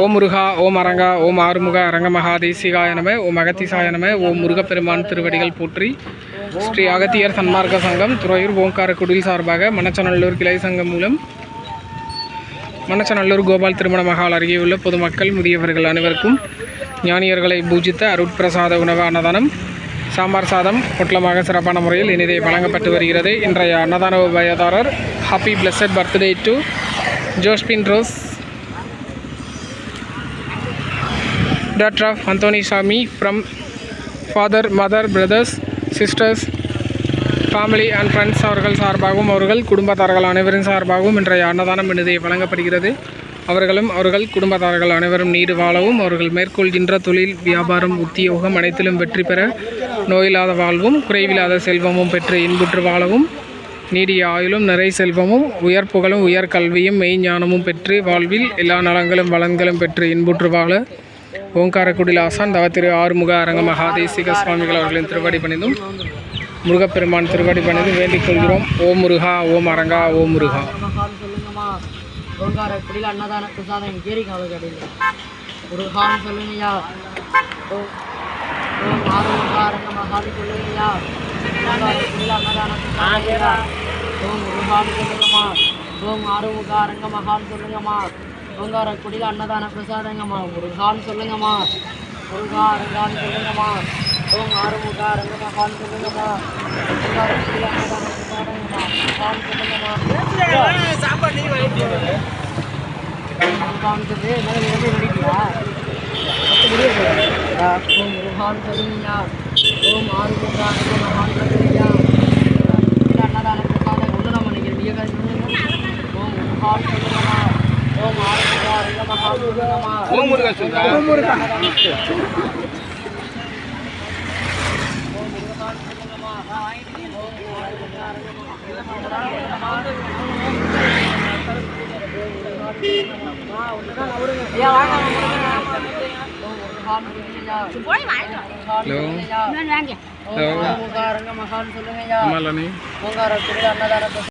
ஓம் முருகா, ஓம் அரங்கா, ஓம் ஆறுமுக அரங்க மகாதேசிகாய நம, ஓம் அகத்திசாய நம, ஓம் முருகப்பெருமான் திருவடிகள் போற்றி. ஸ்ரீ அகத்தியர் சன்மார்க்க சங்கம் துறையூர் ஓங்காரக்குடில் சார்பாக மணச்சநல்லூர் கிளை சங்கம் மூலம் மணச்சநல்லூர் கோபால் திருமண மகால் அருகே உள்ள பொதுமக்கள் முதியவர்கள் அனைவருக்கும் ஞானியர்களை பூஜித்த அருட்பிரசாத உணவு அன்னதானம் சாம்பார் சாதம் பொட்டலமாக சிறப்பான முறையில் இனிதை வழங்கப்பட்டு வருகிறது. இன்றைய அன்னதான உபயதாரர் happy blessed birthday to Josephine Rose, daughter of Anthony Sami, from father, mother, brothers, sisters, family and friends அவர்கள் சார்பாகவும் அவர்கள் குடும்பத்தார்கள் அனைவரின் சார்பாகவும் இன்றைய அன்னதானம் இனிதை வழங்கப்படுகிறது. அவர்கள் குடும்பத்தார்கள் அனைவரும் நீடு வாழவும், அவர்கள் மேற்கொள்கின்ற தொழில் வியாபாரம் உத்தியோகம் அனைத்திலும் வெற்றி பெற, நோயில்லாத வாழ்வும் குறைவில்லாத செல்வமும் பெற்று இன்புற்று வாழவும், நீடிய ஆயுளும் நிறை செல்வமும் உயர் புகழும் உயர் கல்வியும் மெய்ஞானமும் பெற்று வாழ்வில் எல்லா நலங்களும் வளங்களும் பெற்று இன்புற்று வாழ ஓங்காரக்குடில் ஆசான் தவத்திரு ஆறுமுக அரங்க மகாதேசிக சுவாமிகள் அவர்களின் திருவடி பணிந்தும் முருகப்பெருமான் திருவடி பணிந்து வேண்டிக் கொள்கிறோம். ஓம் முருகா, ஓம் அரங்கா, ஓம் முருகா. ஓங்காரக்குடியில் அன்னதான பிரசாதம் கேரி காவல் முருகான்னு சொல்லுங்கய்யா. ஓம் ஆறுமுக அரங்க மகாதி சொல்லுங்கய்யா. ஓங்காரக்குடியில் அன்னதான பிரசாதம் ஓம் முருகான்னு சொல்லுங்கம்மா. ஓம் ஆறுமுக அரங்க மகான் சொல்லுங்கம்மா. ஓங்காரக்குடியில் அன்னதான பிரசாதங்கம்மா. முருகான்னு சொல்லுங்கம்மா. முருகா அரங்கான்னு சொல்லுங்கம்மா. ஓம் ஆறுமுக அரங்க மகான் சொல்லுங்கம்மா. ஓங்காரக்குடியில் அன்னதான பிரசாதங்கம்மா. முருகான்னு சொல்லுங்கம்மா. காமிச்சது என்னால் ரெடிங்களா ஓம் முருகான்னு சொல்லுங்கய்யா. ஓம் ஆறுமுக அரங்க மகான் சொல்லுங்கய்யா. அன்னதான பிரசாதம் ஒன்று நம்ம நினைக்கிறேன் வியகாரி ஓம் முருகான்னு சொல்லுங்கம்மா. ஓம் ஆறுமுக அரங்க மகான் சொல்லுங்கம்மா. ஓம் முருகா சொல்றா. ஓம் முருகா. மகான் சொல்லுங்க.